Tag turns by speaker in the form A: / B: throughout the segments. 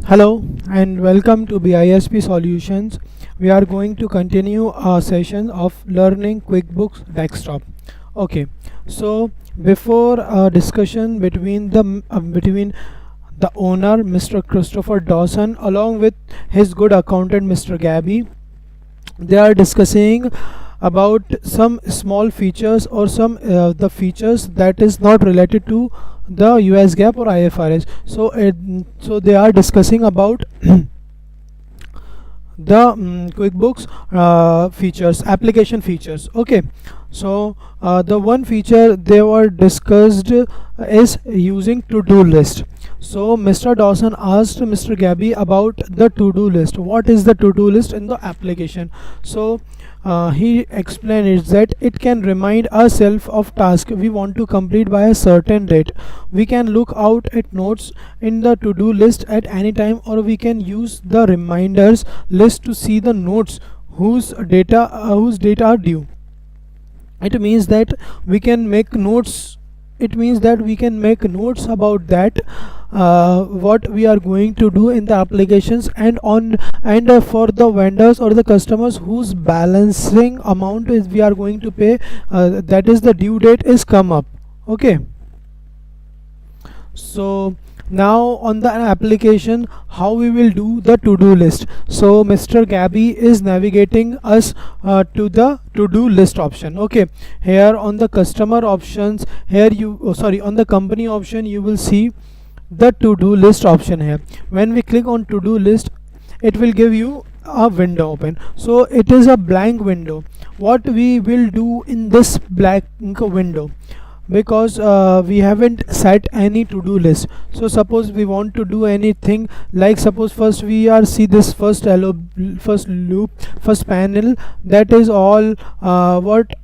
A: Hello and welcome to BISP Solutions. We are going to continue our session of learning QuickBooks Desktop. Okay, so before a discussion between the owner, Mr. Christopher Dawson, along with his good accountant, Mr. Gabby, they are discussing about some small features or some the features that is not related to the US GAAP or IFRS. So they are discussing about the QuickBooks features, application features. Okay, so the one feature they were discussed is using to-do list. So Mr. Dawson asked Mr. Gabby about the to-do list. What is the to-do list in the application? So he explained it that it can remind ourselves of tasks we want to complete by a certain date. We can look out at notes in the to-do list at any time, or we can use the reminders list to see the notes whose data are due. It means that we can make notes. It means that we can make notes about that what we are going to do in the applications, and for the vendors or the customers whose balancing amount is we are going to pay, that is the due date is come up. Okay, so now on the application, how we will do the to-do list. So Mr. Gabby is navigating us to the to-do list option. Okay, here on the customer options, here on the company option, you will see the to-do list option here. When we click on to-do list, it will give you a window open. So it is a blank window. What we will do in this blank window, because we haven't set any to-do list. So suppose we want to do anything, like suppose first we are see this first panel, that is all.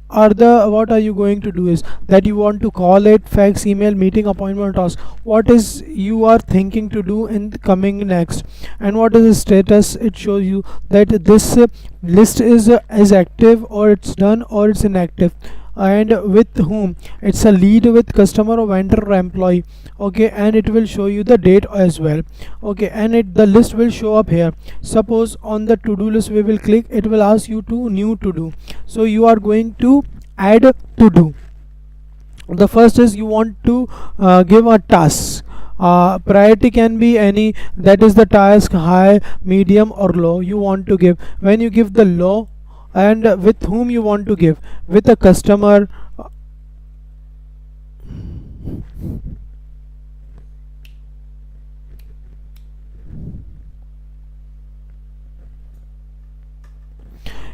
A: What are you going to do is that you want to call it fax, email, meeting, appointment, task. What is you are thinking to do in coming next, and what is the status? It shows you that this list is active, or it's done, or it's inactive, and with whom. It's a lead with customer or vendor or employee. Okay, and it will show you the date as well. Okay, and the list will show up here. Suppose on the to-do list we will click, it will ask you to new to do. So you are going to add to do. The first is you want to give a task. Priority can be any, that is the task, high, medium or low you want to give. When you give the low, and with whom you want to give, with a customer,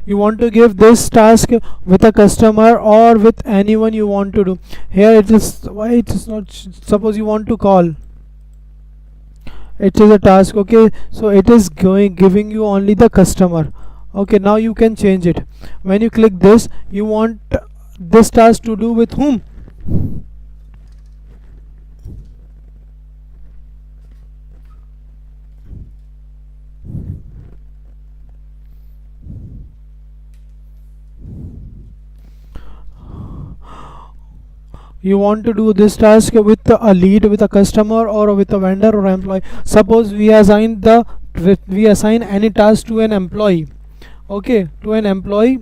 A: you want to give this task with a customer or with anyone you want to do. Here it is, why it is not, suppose you want to call, it is a task. Okay, so it is giving you only the customer. Okay, now you can change it. When you click this, you want this task to do with whom. You want to do this task with a lead, with a customer, or with a vendor or employee. Suppose we assign any task to an employee. Okay, to an employee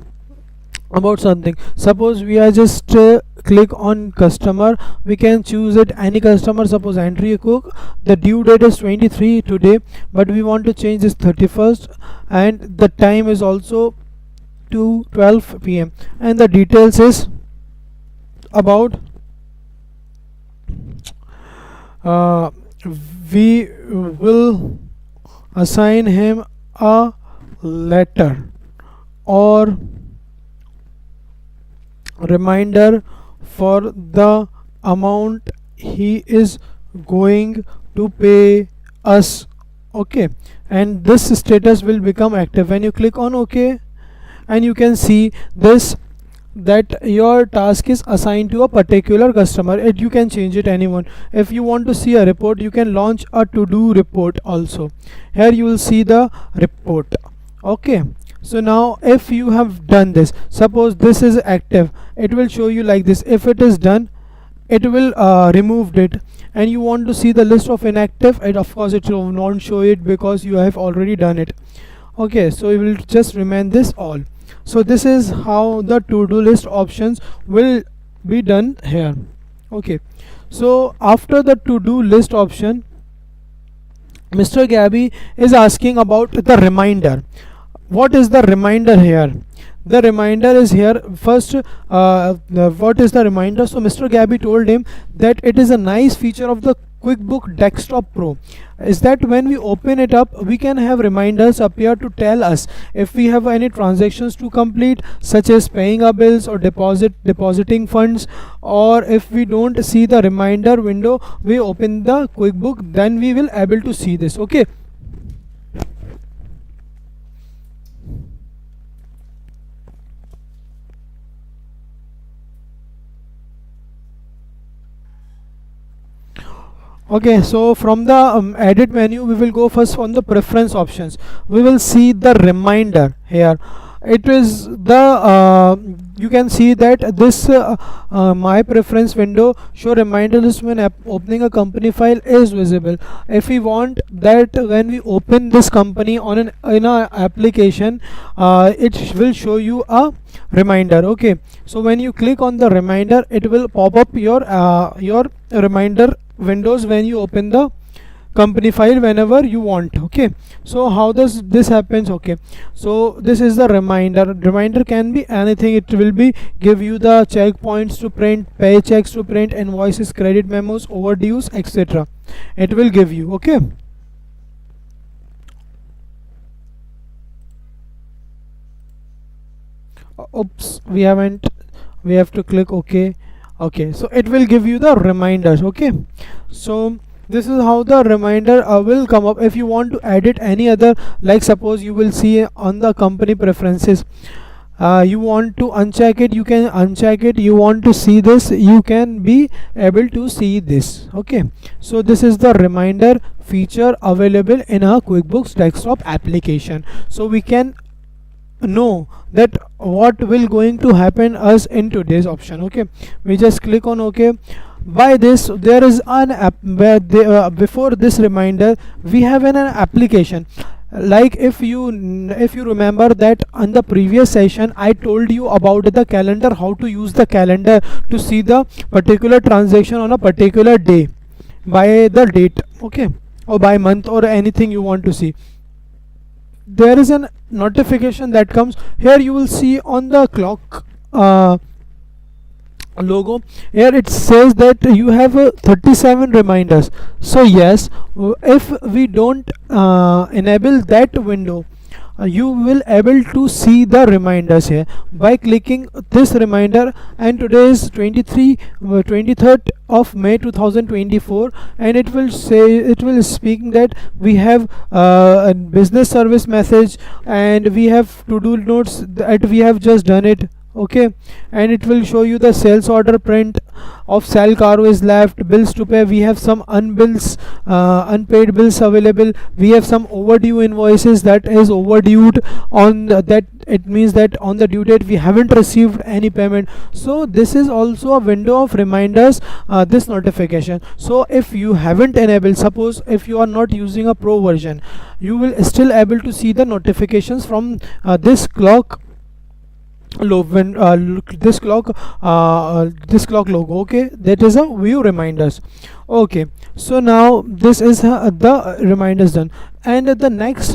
A: about something. Suppose we are just click on customer, we can choose it any customer. Suppose entry cook, the due date is 23 today, but we want to change this 31st, and the time is also to 12 p.m. and the details is about we will assign him a letter or reminder for the amount he is going to pay us. Okay, and this status will become active when you click on OK, and you can see this, that your task is assigned to a particular customer. You can change it anyone. If you want to see a report, you can launch a to-do report also. Here you will see the report. Okay, so now if you have done this, suppose this is active, it will show you like this. If it is done, it will removed it. And you want to see the list of inactive, and of course it will not show it because you have already done it. Okay, so it will just remain this all. So this is how the to-do list options will be done here. Okay, so after the to-do list option, Mr. Gabby is asking about the reminder. What is the reminder here? The reminder is here. First, what is the reminder? So Mr. Gabby told him that it is a nice feature of the QuickBook Desktop Pro is that when we open it up, we can have reminders appear to tell us if we have any transactions to complete, such as paying our bills or depositing funds. Or if we don't see the reminder window, we open the QuickBook, then we will able to see this. Okay. Okay, so from the edit menu, we will go first on the preference options. We will see the reminder here. It is the you can see that this my preference window show reminder list when opening a company file is visible. If we want that when we open this company on an in a application, it will show you a reminder. Okay, so when you click on the reminder, it will pop up your reminder windows when you open the company file whenever you want. Okay, so how does this happens? Okay, so this is the reminder can be anything. It will be give you the checkpoints to print, paychecks to print, invoices, credit memos, overdues, etc. It will give you. Okay, oops, we have to click OK. Okay, so it will give you the reminders. Okay, so this is how the reminder will come up. If you want to edit any other, like suppose you will see on the company preferences, you want to uncheck it, you can uncheck it. You want to see this, you can be able to see this. Okay, so this is the reminder feature available in our QuickBooks Desktop application. So we can know that what will going to happen us in today's option. Okay, we just click on OK. By this, there is an app where before this reminder we have an application. Like if you remember that on the previous session I told you about the calendar, how to use the calendar to see the particular transaction on a particular day by the date. Okay, or by month or anything you want to see. There is an notification that comes here. You will see on the clock logo here, it says that you have 37 reminders. So yes, if we don't enable that window, you will able to see the reminders here by clicking this reminder. And today is 23rd of May 2024, and it will say, it will speaking that we have a business service message and we have to do notes that we have just done it. Okay, and it will show you the sales order print of sell cargo is left, bills to pay. We have some unpaid bills available. We have some overdue invoices that is overdue on that. It means that on the due date we haven't received any payment. So this is also a window of reminders, this notification. So if you haven't enabled, suppose if you are not using a pro version, you will still able to see the notifications from this clock when this clock logo. Okay, that is a view reminders. Okay, so now this is the reminders done. And the next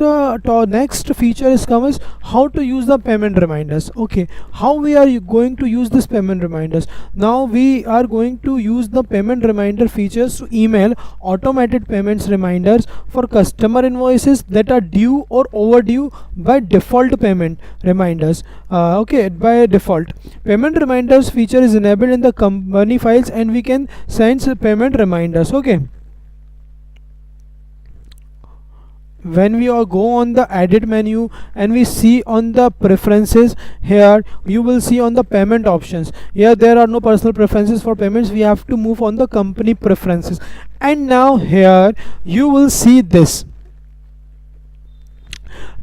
A: feature is comes how to use the payment reminders. Okay, how we are going to use this payment reminders? Now we are going to use the payment reminder features to email automated payments reminders for customer invoices that are due or overdue by default payment reminders. Okay, by default payment reminders feature is enabled in the company files, and we can send payment reminders. Okay, when we all go on the edit menu and we see on the preferences, here you will see on the payment options, here there are no personal preferences for payments. We have to move on the company preferences, and now here you will see this.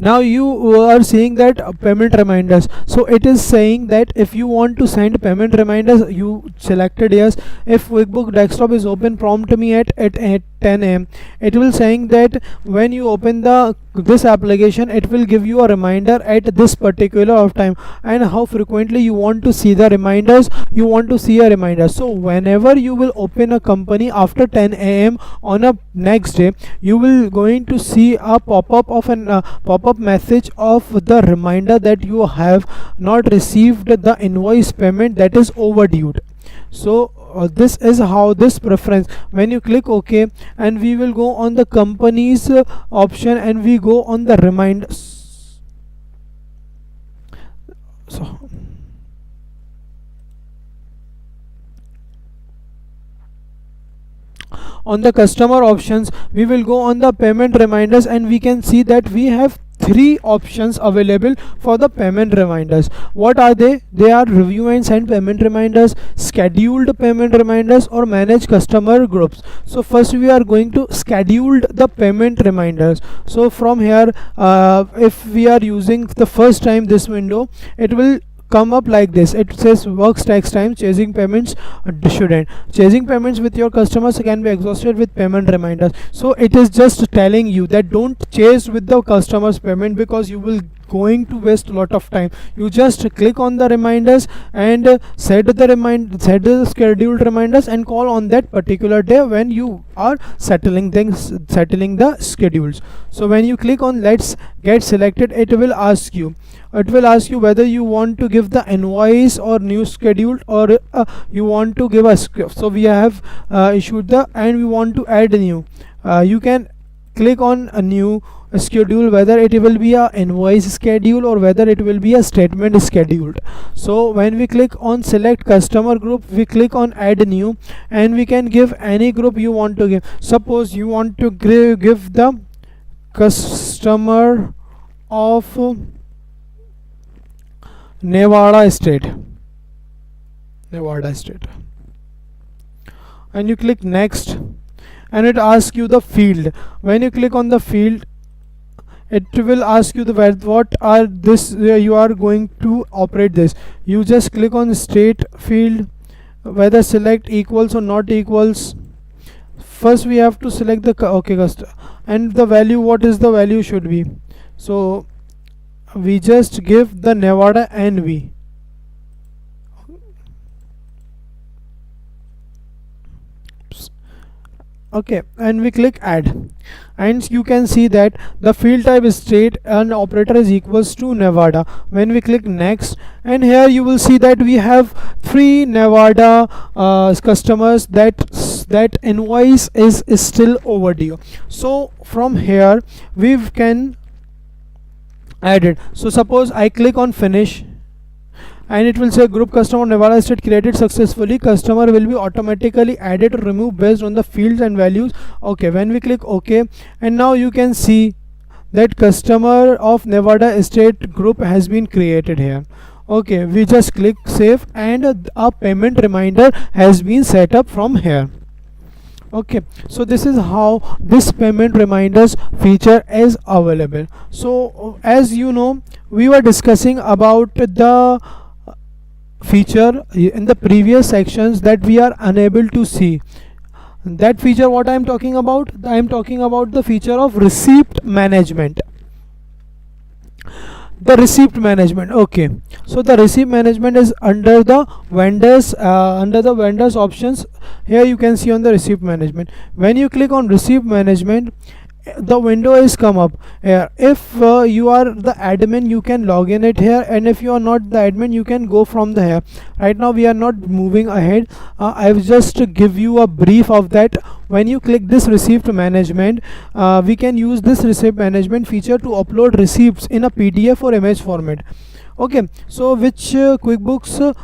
A: Now you are seeing that payment reminders. So it is saying that if you want to send payment reminders, you selected yes. If QuickBooks desktop is open, prompt me at 10 a.m. It will saying that when you open this application, it will give you a reminder at this particular of time, and how frequently you want to see the reminders. You want to see a reminder. So whenever you will open a company after 10 a.m. on a next day, you will going to see a pop-up of an pop-up message of the reminder that you have not received the invoice payment that is overdue. So this is how this preference, when you click OK, and we will go on the companies option, and we go on the reminders. So on the customer options, we will go on the payment reminders, and we can see that we have three options available for the payment reminders. What are they? They are review and send payment reminders, scheduled payment reminders, or manage customer groups. So first we are going to scheduled the payment reminders. So from here, if we are using the first time this window, it will come up like this. It says works tax time, chasing payments shouldn't. Chasing payments with your customers can be exhausted with payment reminders. So it is just telling you that don't chase with the customers payment, because you will going to waste a lot of time. You just click on the reminders and set the scheduled reminders, and call on that particular day when you are settling the schedules. So when you click on let's get selected, it will ask you whether you want to give the invoice or new schedule, or you want to give a script. So we have issued and we want to add a new. You can click on a new schedule, whether it will be a invoice schedule or whether it will be a statement scheduled. So when we click on select customer group, we click on add new, and we can give any group you want to give. Suppose you want to give the customer of Nevada state, and you click next, and it asks you the field. When you click on the field, it will ask you what are this you are going to operate this. You just click on state field, whether select equals or not equals. First we have to select the and the value, what is the value should be. So we just give the Nevada NV. Okay, and we click add, and you can see that the field type is state and operator is equals to Nevada. When we click next, and here you will see that we have 3 Nevada customers that invoice is still overdue. So from here we can add it. So suppose I click on finish, and it will say group customer Nevada state created successfully. Customer will be automatically added or removed based on the fields and values. Okay, when we click OK, and now you can see that customer of Nevada state group has been created here. Okay, we just click save, and a payment reminder has been set up from here. Okay, so this is how this payment reminders feature is available. So as you know, we were discussing about the feature in the previous sections that we are unable to see. That feature, what I am talking about? I am talking about the feature of receipt management. The receipt management. Okay, so the receipt management is under the vendors options. Here you can see on the receipt management. When you click on receipt management, the window is come up here. If you are the admin, you can log in it here, and if you are not the admin, you can go from the here. Right now we are not moving ahead. I will just give you a brief of that. When you click this receipt management, we can use this receipt management feature to upload receipts in a PDF or image format. Okay, so which QuickBooks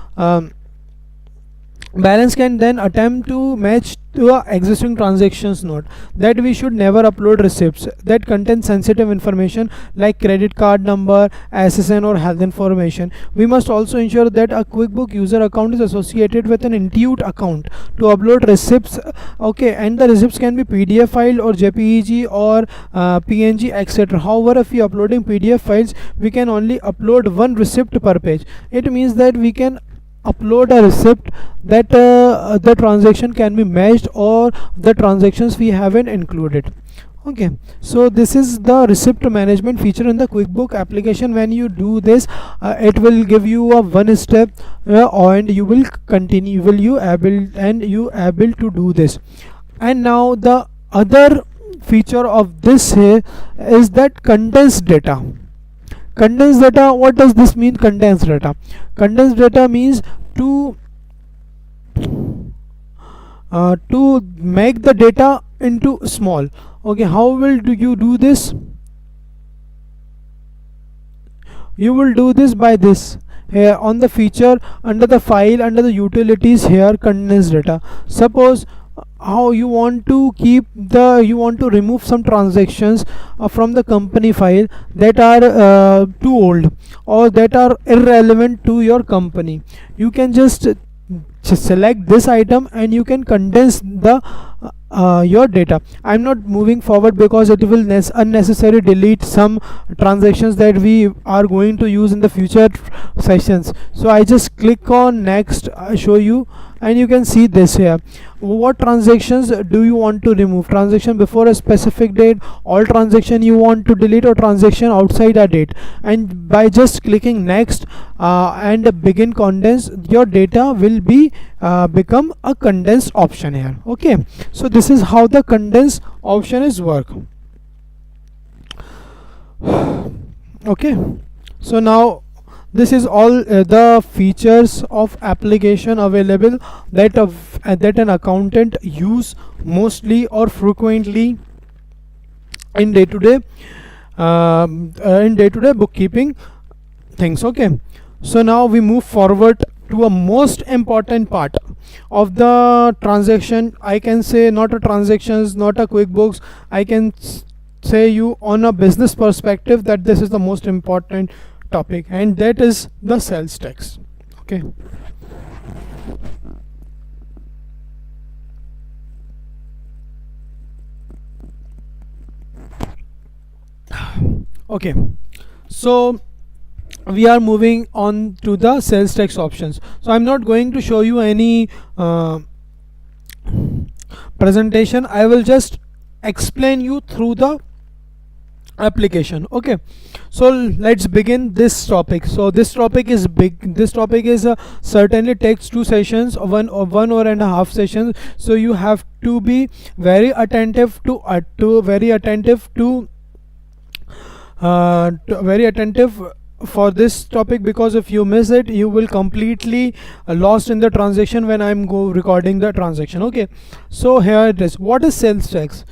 A: balance can then attempt to match to a existing transactions note. That we should never upload receipts that contain sensitive information like credit card number, SSN or health information. We must also ensure that a QuickBook user account is associated with an Intuit account to upload receipts. Okay, and the receipts can be PDF file or JPEG or PNG, etc. However, if we uploading PDF files, we can only upload one receipt per page. It means that we can upload a receipt that the transaction can be matched or the transactions we haven't included. Okay, so this is the receipt management feature in the QuickBook application. When you do this, it will give you a one step and you will continue, will you able to do this. And now the other feature of this here is that condensed data. Condensed data, what does this mean? Condensed data, condensed data means to make the data into small. Okay, how will you do this? You will do this by this here on the feature under the file, under the utilities, here condensed data. Suppose how you want to keep the, you want to remove some transactions from the company file that are too old or that are irrelevant to your company. You can just select this item and you can condense the your data. I'm not moving forward because it will unnecessarily delete some transactions that we are going to use in the future sessions. So I just click on next, show you, and you can see this here. What transactions do you want to remove? Transaction before a specific date, all transaction you want to delete, or transaction outside a date. And by just clicking next and begin condense, your data will be become a condensed option here. Okay, so this is how the condense option is work. Okay, so now this is all the features of application available that that an accountant use mostly or frequently in day-to-day bookkeeping things. Okay, so now we move forward to a most important part of the transaction. I can say not a transactions, not a QuickBooks, I can say you on a business perspective that this is the most important topic, and that is the sales tax. Okay, okay, so we are moving on to the sales tax options. So I'm not going to show you any presentation. I will just explain you through the application. Okay, so let's begin this topic. So this topic is big. This topic is certainly takes 2 sessions, or 1.5 sessions. So you have to be very attentive to very attentive for this topic, because if you miss it, you will completely lost in the transaction when I'm recording the transaction. Okay, so here it is. What is sales tax?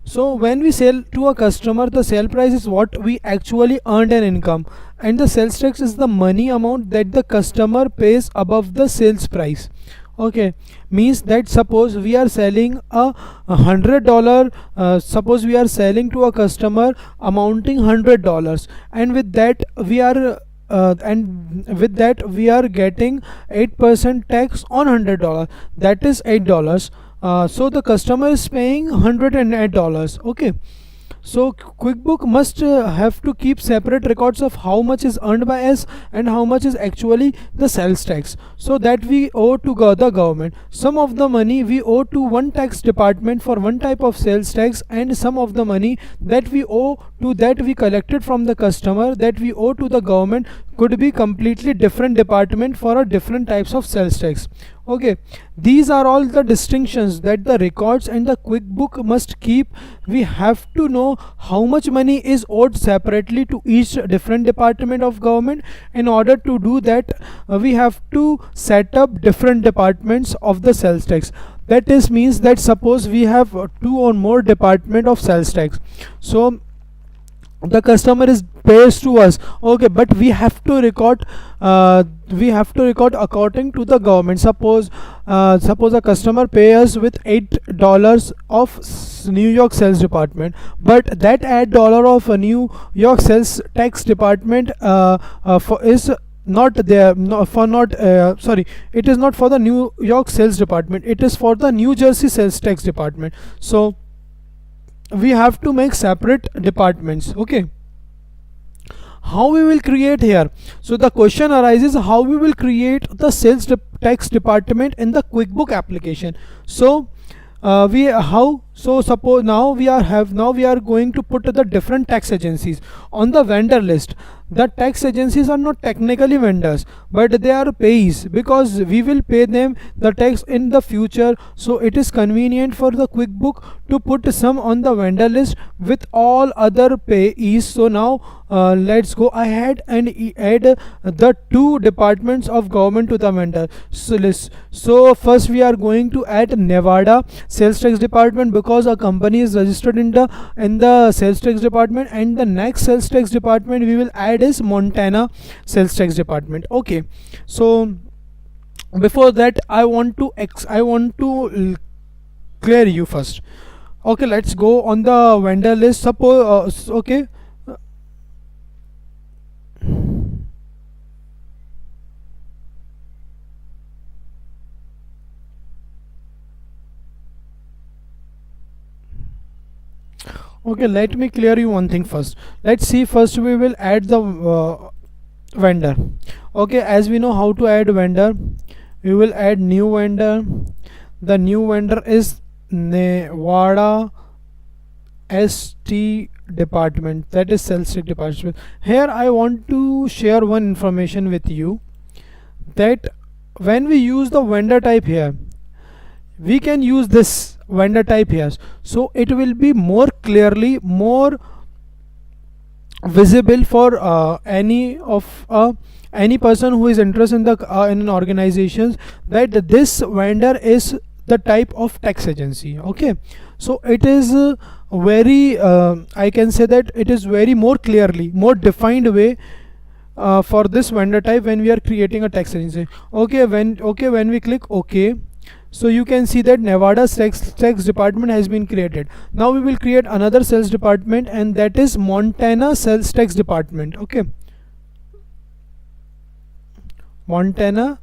A: So when we sell to a customer, the sale price is what we actually earned an income, and the sales tax is the money amount that the customer pays above the sales price. Okay, means that suppose we are selling $100, suppose we are selling to a customer amounting $100, and with that we are getting 8% tax on $100, that is $8. So the customer is paying $108. Okay, so QuickBook must have to keep separate records of how much is earned by us and how much is actually the sales tax, so that we owe to the government. Some of the money we owe to one tax department for one type of sales tax, and some of the money that we owe to, that we collected from the customer, that we owe to the government, could be completely different department for a different types of sales tax. Okay, these are all the distinctions that the records and the QuickBook must keep. We have to know how much money is owed separately to each different department of government. In order to do that, we have to set up different departments of the sales tax. That is means that suppose we have 2 or more department of sales tax. So the customer is pays to us, okay, but we have to record according to the government. Suppose a customer pay us with $8 of New York sales department, but that $8 of a New York sales tax department for is not there, no, for not sorry, it is not for the New York sales department, it is for the New Jersey sales tax department. So we have to make separate departments, okay. How we will create here? So the question arises, how we will create the tax department in the QuickBook application. So we how so suppose now we are going to put the different tax agencies on the vendor list. The tax agencies are not technically vendors, but they are payees, because we will pay them the tax in the future. So it is convenient for the QuickBook to put some on the vendor list with all other payees. So now let's go ahead and add the two departments of government to the vendor list. So first we are going to add Nevada sales tax department, because a company is registered in the sales tax department, and the next sales tax department we will add is Montana sales tax department, okay. So before that I want to clear you first, okay. Let's go on the vendor list. Suppose okay. Okay, let me clear you one thing first. Let's see, first we will add the vendor, okay. As we know how to add vendor, we will add new vendor. The new vendor is Nevada ST department, that is sales tax department. Here I want to share one information with you, that when we use the vendor type here, we can use this vendor type here, so it will be more clearly, more visible for any person who is interested in an organization, that this vendor is the type of tax agency, okay. So it is very I can say that it is very more clearly, more defined way for this vendor type when we are creating a tax agency, okay. When we click OK, so you can see that Nevada tax department has been created. Now we will create another sales department, and that is Montana sales tax department, okay. Montana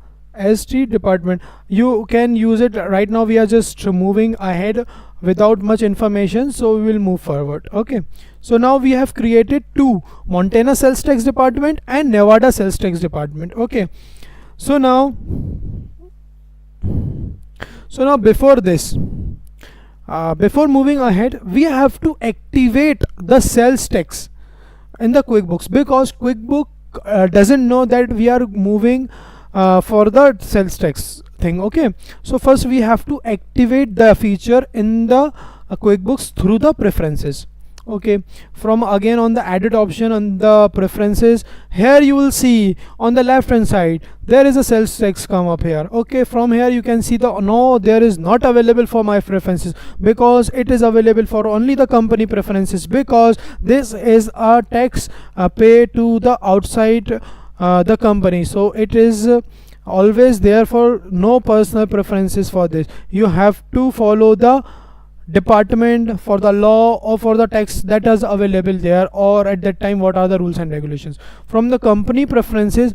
A: ST department, you can use it right now. We are just moving ahead without much information, so we will move forward, okay. So now we have created two, Montana sales tax department and Nevada sales tax department, okay. So now before this, before moving ahead, we have to activate the sales tax in the QuickBooks, because QuickBook doesn't know that we are moving for the sales tax thing, okay. So first we have to activate the feature in the QuickBooks through the preferences, okay. From again on the added option on the preferences, here you will see on the left hand side there is a sales tax come up here, okay. From here you can see no, there is not available for my preferences, because it is available for only the company preferences, because this is a tax pay to the outside the company, so it is always there, for no personal preferences for this. You have to follow the department for the law or for the tax that is available there, or at that time what are the rules and regulations. From the company preferences,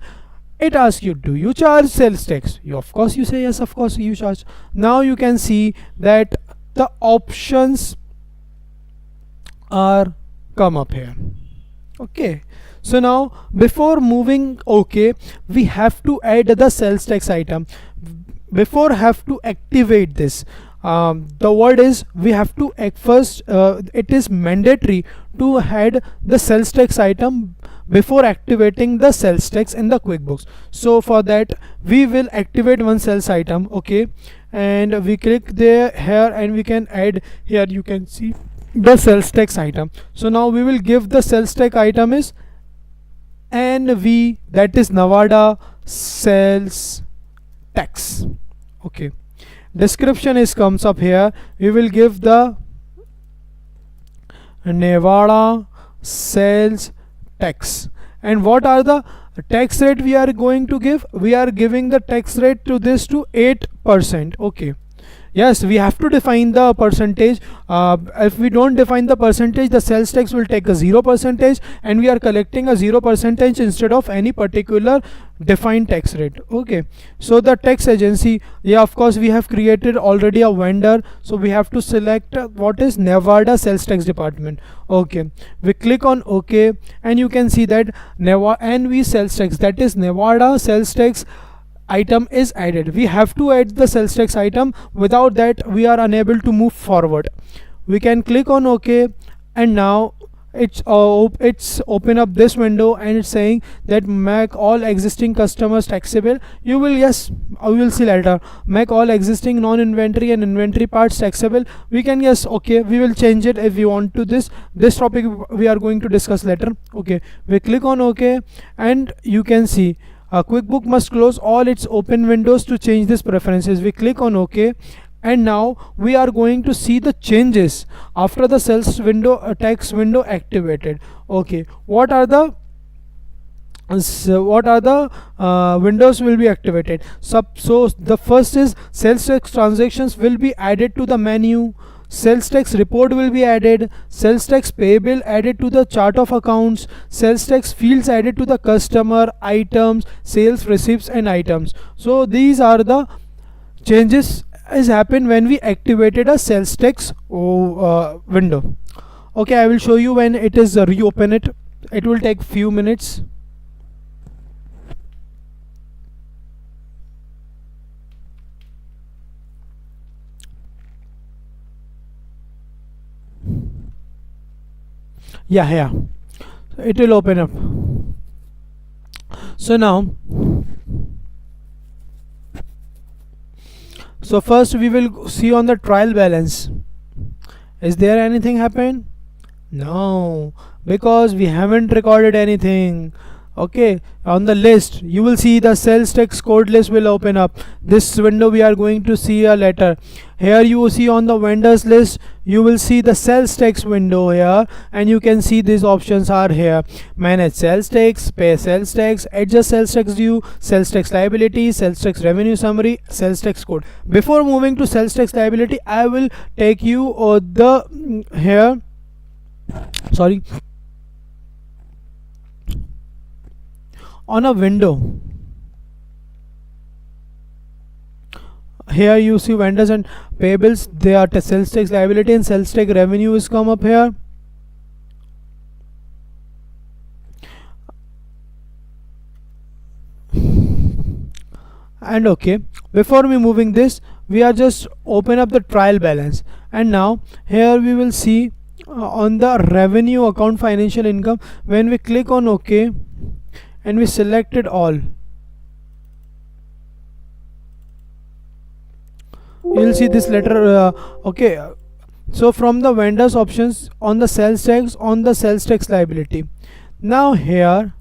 A: it asks you, do you charge sales tax? Of course you say yes, of course you charge. Now you can see that the options are come up here, okay. So now before moving okay, we have to add the sales tax item. Before have to activate this, the word is we have to first it is mandatory to add the sales tax item before activating the sales tax in the QuickBooks. So for that we will activate one sales item, okay, and we click there here, and we can add here, you can see the sales tax item. So now we will give the sales tax item is NV, that is Nevada sales tax, okay. Description is comes up here, we will give the Nevada sales tax. And what are the tax rate we are going to give? We are giving the tax rate to this to 8%. Okay, yes, we have to define the percentage. If we don't define the percentage, the sales tax will take a 0%, and we are collecting a 0% instead of any particular defined tax rate. Okay, so the tax agency, yeah, of course we have created already a vendor, so we have to select what is Nevada sales tax department. Okay, we click on OK, and you can see that NV sales tax, that is Nevada sales tax item is added. We have to add the sales tax item, without that we are unable to move forward. We can click on OK, and now it's open up this window, and it's saying that make all existing customers taxable. You will, yes, we will see later, make all existing non-inventory and inventory parts taxable. We can, yes, okay, we will change it if we want to. This topic we are going to discuss later. Okay, we click on OK, and you can see QuickBooks must close all its open windows to change these preferences. We click on OK, and now we are going to see the changes after the sales window tax window activated. Okay, what are the windows will be activated? So the first is sales tax transactions will be added to the menu. Sales tax report will be added. Sales tax payable added to the chart of accounts. Sales tax fields added to the customer, items, sales receipts and items. So these are the changes has happened when we activated a sales tax window. Okay, I will show you when it is reopen it. It will take few minutes. Yeah, it will open up. So now, so first we will see on the trial balance. Is there anything happen? No, because we haven't recorded anything. Okay, on the list you will see the sales tax code list will open up. This window we are going to see a letter. Here you will see on the vendors list, you will see the sales tax window here, and you can see these options are here: manage sales tax, pay sales tax, adjust sales tax due, sales tax liability, sales tax revenue summary, sales tax code. Before moving to sales tax liability, I will take you here, sorry, on a window. Here you see vendors and payables, they are sales tax liability and sales tax revenue is come up here. And okay, before we moving this, we are just open up the trial balance, and now here we will see on the revenue account financial income, when we click on OK and we selected all, you'll see this letter. Okay, so from the vendors options, on the sales tax, on the sales tax liability, now here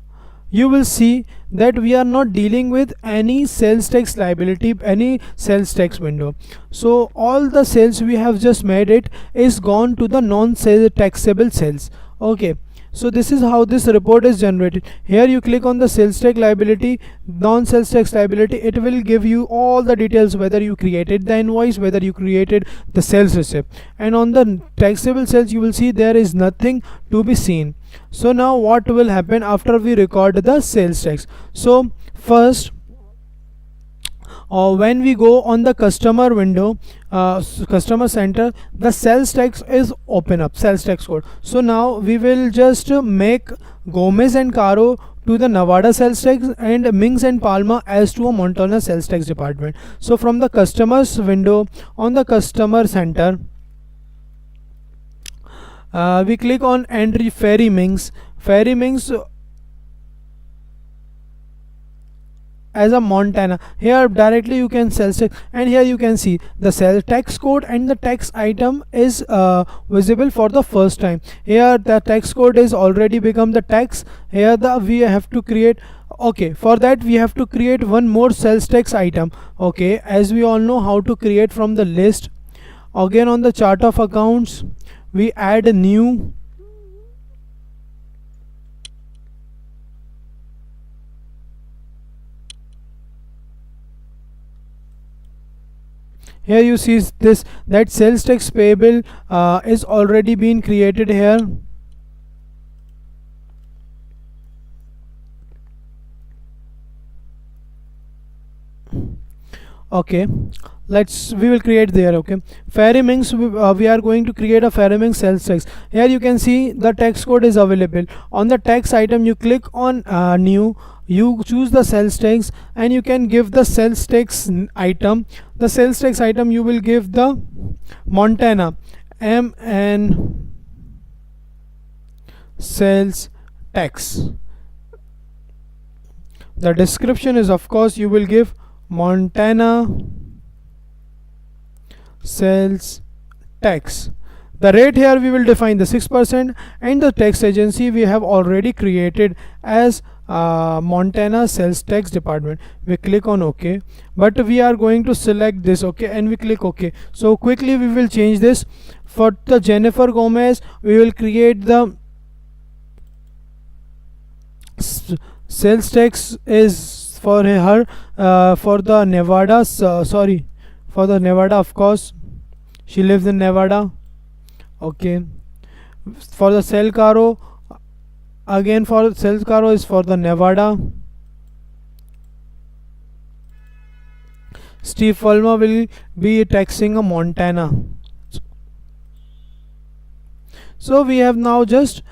A: you will see that we are not dealing with any sales tax liability, any sales tax window. So all the sales we have just made it is gone to the non-sales taxable sales. Okay, so this is how this report is generated. Here you click on the sales tax liability, non-sales tax liability, it will give you all the details, whether you created the invoice, whether you created the sales receipt, and on the taxable sales you will see there is nothing to be seen. So now what will happen after we record the sales tax? So first, when we go on the customer window, customer center, the sales tax is open up, sales tax code. So now we will just make Gomez and Caro to the Nevada sales tax and Mings and Palma as to a Montana sales tax department. So from the customers window, on the customer center, we click on entry Ferry Mings as a Montana. Here directly you can sales tax, and here you can see the sales tax code and the tax item is visible for the first time. Here the tax code is already become the tax. Here we have to create, okay, for that we have to create one more sales tax item. Okay, as we all know how to create from the list. Again on the chart of accounts, we add a new Here you see this, that sales tax payable is already been created here. Okay, we will create there. Okay, Ferrimings, we are going to create a Ferriming sales tax. Here you can see the tax code is available. On the tax item you click on new, you choose the sales tax, and you can give the sales tax item. The sales tax item you will give the Montana MN sales tax. The description is, of course, you will give Montana sales tax. The rate here we will define the 6%, and the tax agency we have already created as Montana sales tax department. We click on OK, but we are going to select this. Okay, and we click OK. So quickly we will change this. For the Jennifer Gomez, we will create the sales tax is for her for the Nevada, sorry, for the Nevada, of course, she lives in Nevada. Okay, for the Cell Caro, again for Cell Caro is for the Nevada. Steve Fulmer will be taxing a Montana. So we have now just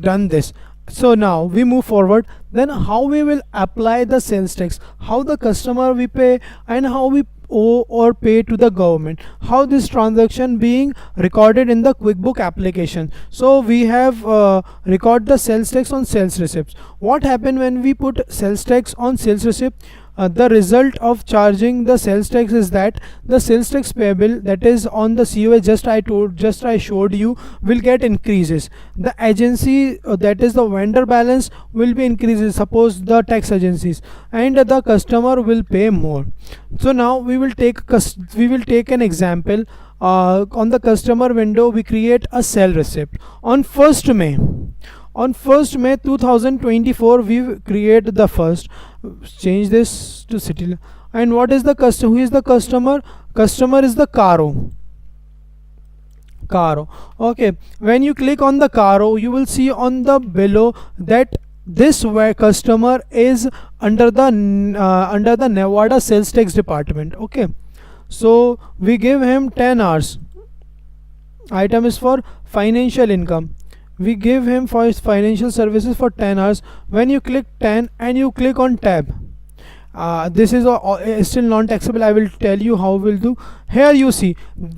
A: done this. So now we move forward. Then how we will apply the sales tax, how the customer we pay, and how we owe or pay to the government, how this transaction being recorded in the QuickBook application. So we have record the sales tax on sales receipts. What happened when we put sales tax on sales receipt? The result of charging the sales tax is that the sales tax payable, that is on the COA I showed you, will get increases. The agency, that is the vendor balance, will be increases, suppose the tax agencies, and the customer will pay more. So now we will take an example. On the customer window we create a sale receipt on 1st May. On 1st May 2024 we create the first, change this to city. And what is the customer? Who is the customer? Customer is the Caro. Okay, when you click on the Caro, you will see on the below that this customer is under the Nevada sales tax department. Okay, so we give him 10 hours. Item is for financial income. We give him for his financial services for 10 hours. When you click 10 and you click on tab, this is still non-taxable. I will tell you how we'll do. Here you see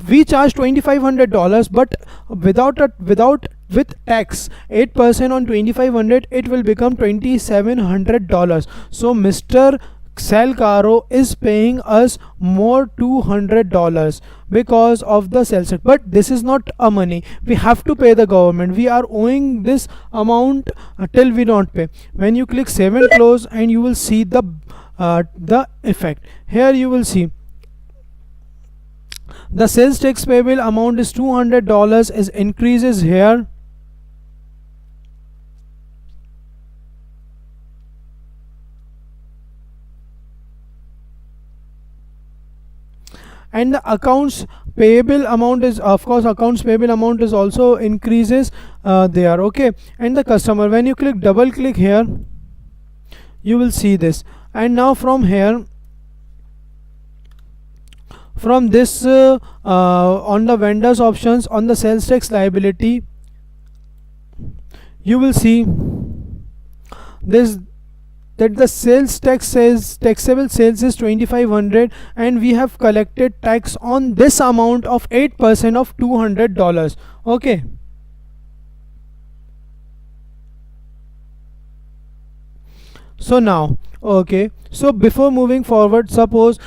A: we charge $2,500, but with tax 8% on 2,500, it will become $2,700. So Mr. Cell Caro is paying us more $200 because of the sales tax. But this is not a money, we have to pay the government. We are owing this amount till we don't pay. When you click save and close, and you will see the effect. Here you will see the sales tax payable amount is $200, is increases here. And the accounts payable amount is, of course, accounts payable amount is also increases there. Okay, and the customer, when you double click here, you will see this. And now from here, from this on the vendors options, on the sales tax liability, you will see this, that the sales tax says taxable sales is 2,500, and we have collected tax on this amount of 8% of $200. Okay, so now, okay, so before moving forward, suppose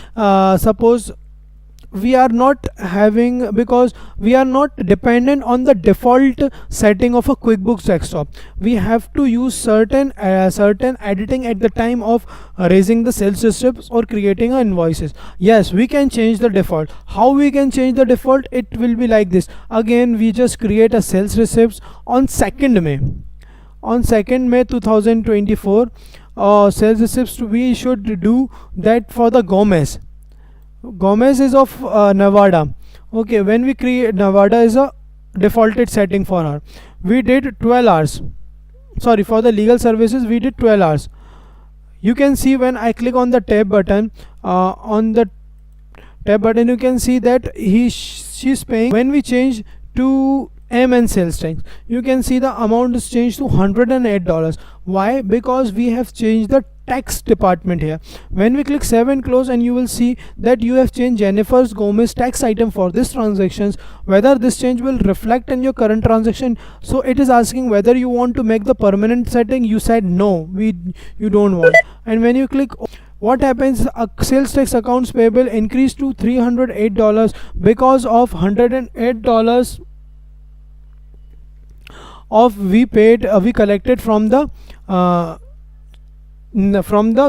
A: we are not having, because we are not dependent on the default setting of a QuickBooks desktop, we have to use certain editing at the time of raising the sales receipts or creating invoices. Yes, we can change the default. How we can change the default? It will be like this. Again, we just create a sales receipts on 2nd May. On 2nd May 2024, sales receipts, we should do that for the Gomez. Gomez is of Nevada. Okay, when we create, Nevada is a defaulted setting for her. We did 12 hours. Sorry, for the legal services we did 12 hours. You can see when I click on the tab button, you can see that she's paying. When we change to M and sales tax, you can see the amount is changed to $108. Why? Because we have changed the tax department here. When we click save and close, and you will see that you have changed Jennifer's Gomez tax item for this transactions. Whether this change will reflect in your current transaction, so it is asking whether you want to make the permanent setting. You said no, you don't want. And when you click, what happens? A sales tax accounts payable increased to $308 because of $108 of we collected from the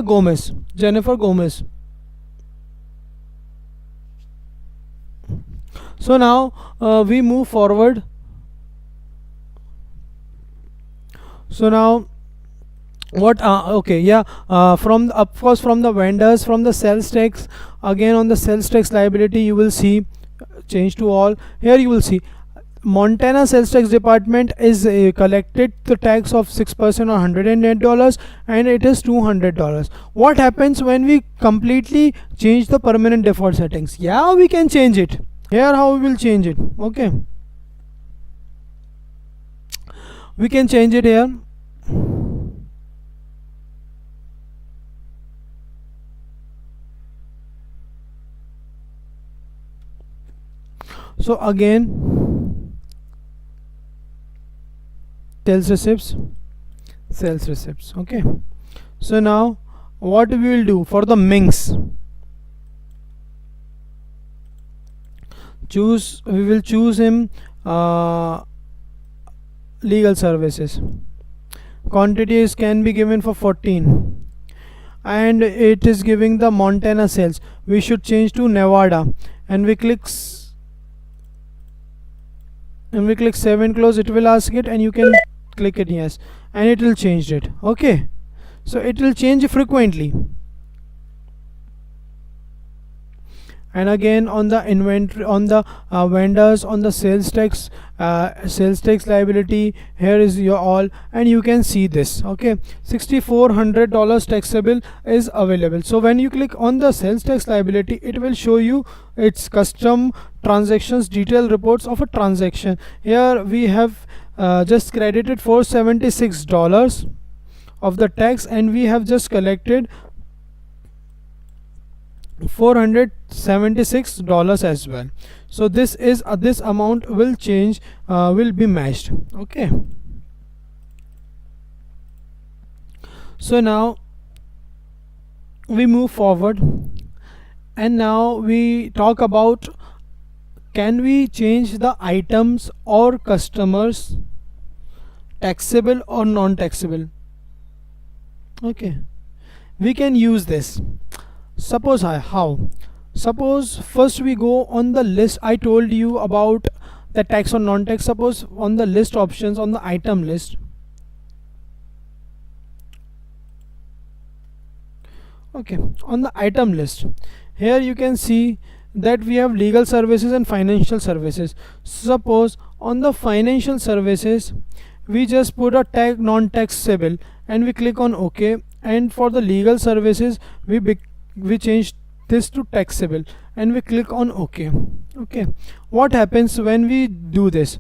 A: Gomez, Jennifer Gomez. So now we move forward. So now what okay, yeah, from of course from the vendors, from the sales tax, again on the sales tax liability you will see change to all. Here you will see Montana sales tax department is collected the tax of 6% or $108, and it is $200. What happens when we completely change the permanent default settings? Yeah, we can change it. Here how we will change it. Okay, we can change it here. So again, sales receipts. Okay, so now what we will do for the Minx, we will choose him legal services. Quantities can be given for 14, and it is giving the Montana sales. We should change to Nevada, and we click save and close. It will ask it, and you can click it yes, and it will change it. Okay, so it will change frequently. And again on the inventory, on the vendors, on the sales tax liability, here is your all, and you can see this. Okay, $6,400 taxable is available. So when you click on the sales tax liability, it will show you its custom transactions detail reports of a transaction. Here we have just credited $476 of the tax, and we have just collected $476 as well. So this is this amount will change, will be matched. Okay, so now we move forward, and now we talk about, can we change the items or customers taxable or non-taxable? Okay, we can use this. Suppose how? Suppose first we go on the list. I told you about the tax or non-tax. Suppose on the list options, on the item list, okay, on the item list, here you can see that we have legal services and financial services. Suppose on the financial services we just put a tag non-taxable, and we click on OK, and for the legal services we change this to taxable, and we click on OK. Okay, what happens when we do this?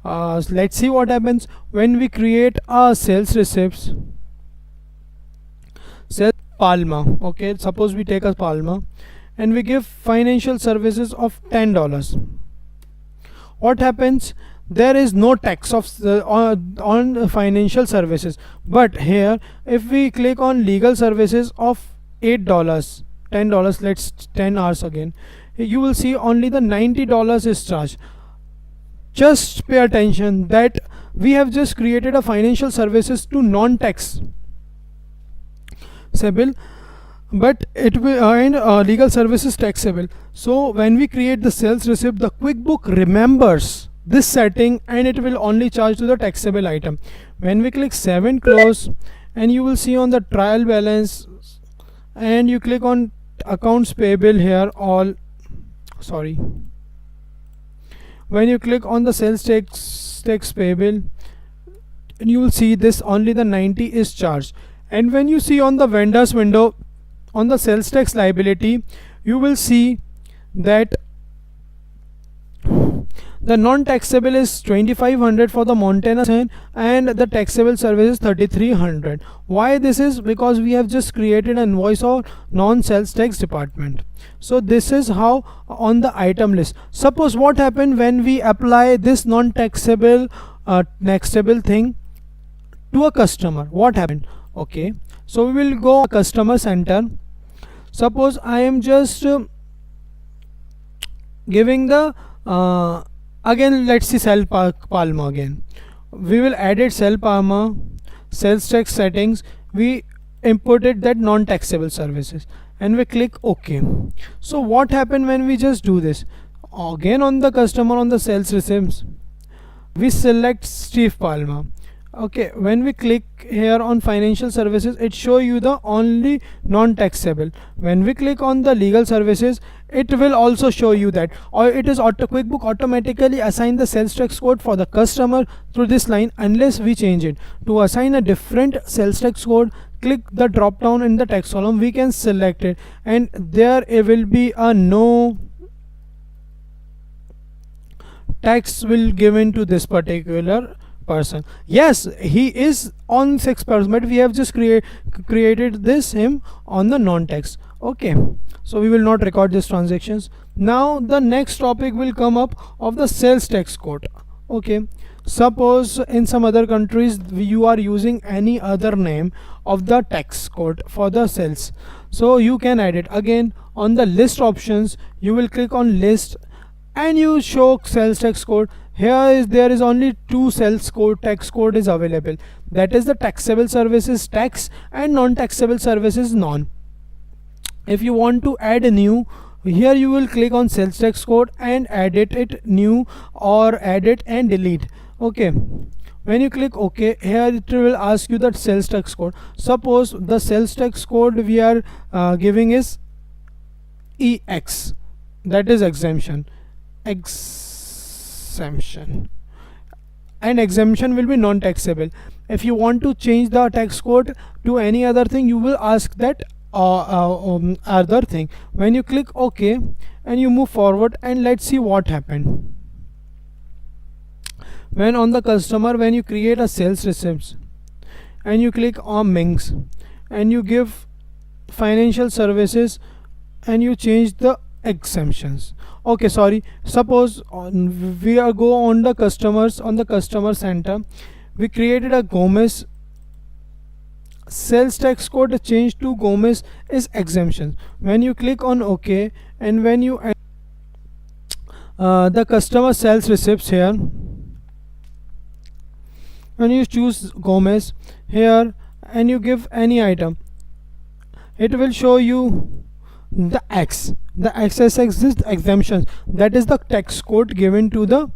A: Let's see what happens when we create a sales receipts, sales Palma. Okay, suppose we take a Palma, and we give financial services of $10. What happens? There is no tax of on financial services, but here if we click on legal services of $8, $10, let's 10 hours again, you will see only the $90 is charged. Just pay attention that we have just created a financial services to non-tax taxable, but it will earn legal services taxable. So when we create the sales receipt, the QuickBook remembers this setting, and it will only charge to the taxable item. When we click save and close, and you will see on the trial balance, and you click on accounts payable here, all sorry, when you click on the sales tax payable, you will see this only the 90 is charged. And when you see on the vendors window on the sales tax liability, you will see that the non-taxable is 2500 for the maintenance and the taxable service is 3300. Why this is? Because we have just created an invoice of non-sales tax department. So this is how on the item list. Suppose what happened when we apply this non-taxable taxable thing to a customer, what happened? Okay, so we will go customer center. Suppose I am just giving the again, let's see Cell Palma again. We will edit Cell Palma, sales tax settings. We imported that non-taxable services and we click OK. So what happened when we just do this? Again on the customer, on the sales receipts, we select Steve Palma. Okay, when we click here on financial services, it show you the only non-taxable. When we click on the legal services, it will also show you that, or it is QuickBooks automatically assign the sales tax code for the customer through this line unless we change it. To assign a different sales tax code, click the drop down in the text column, we can select it, and there it will be a no tax will given to this particular person. Yes, he is on 6%, but we have just created this him on the non-tax. Okay, so we will not record these transactions. Now the next topic will come up of the sales tax code. Okay, suppose in some other countries you are using any other name of the tax code for the sales, so you can add it. Again on the list options, you will click on list and you show sales tax code. There is only two sales code tax code is available, that is the taxable services tax and non-taxable services non. If you want to add a new, here you will click on sales tax code and edit it new or add it and delete. Okay, when you click OK, here it will ask you that sales tax code. Suppose the sales tax code we are giving is EX, that is exemption, and exemption will be non-taxable. If you want to change the tax code to any other thing, you will ask that other thing. When you click OK and you move forward, and let's see what happened. When on the customer, when you create a sales receipts and you click on Mings and you give financial services and you change the exemptions. Okay, sorry, suppose we are go on the customers, on the customer center, we created a Gomez sales tax code, change to Gomez is exemptions. When you click on OK and when you the customer sales receipts here, when you choose Gomez here and you give any item, it will show you the X. The XSX is the exemptions, that is the tax code given to the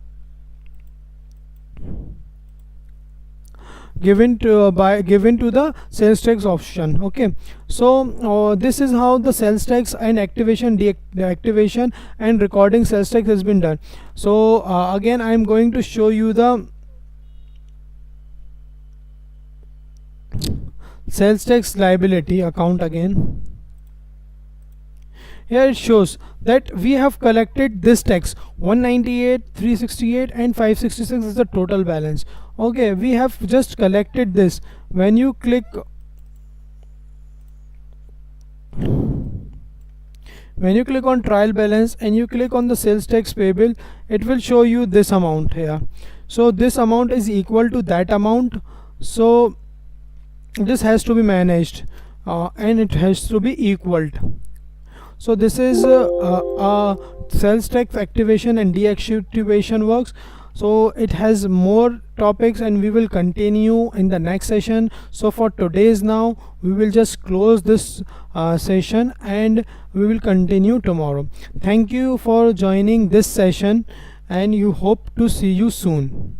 A: given to the sales tax option. Okay, so this is how the sales tax and activation, deactivation and recording sales tax has been done. So again I am going to show you the sales tax liability account again. Here it shows that we have collected this tax 198, 368 and 566 is the total balance. Okay, we have just collected this. When you click on trial balance and you click on the sales tax payable, it will show you this amount here. So this amount is equal to that amount, so this has to be managed and it has to be equaled. So this is sales tax activation and deactivation works. So it has more topics and we will continue in the next session. So for today's now we will just close this session and we will continue tomorrow. Thank you for joining this session and you hope to see you soon.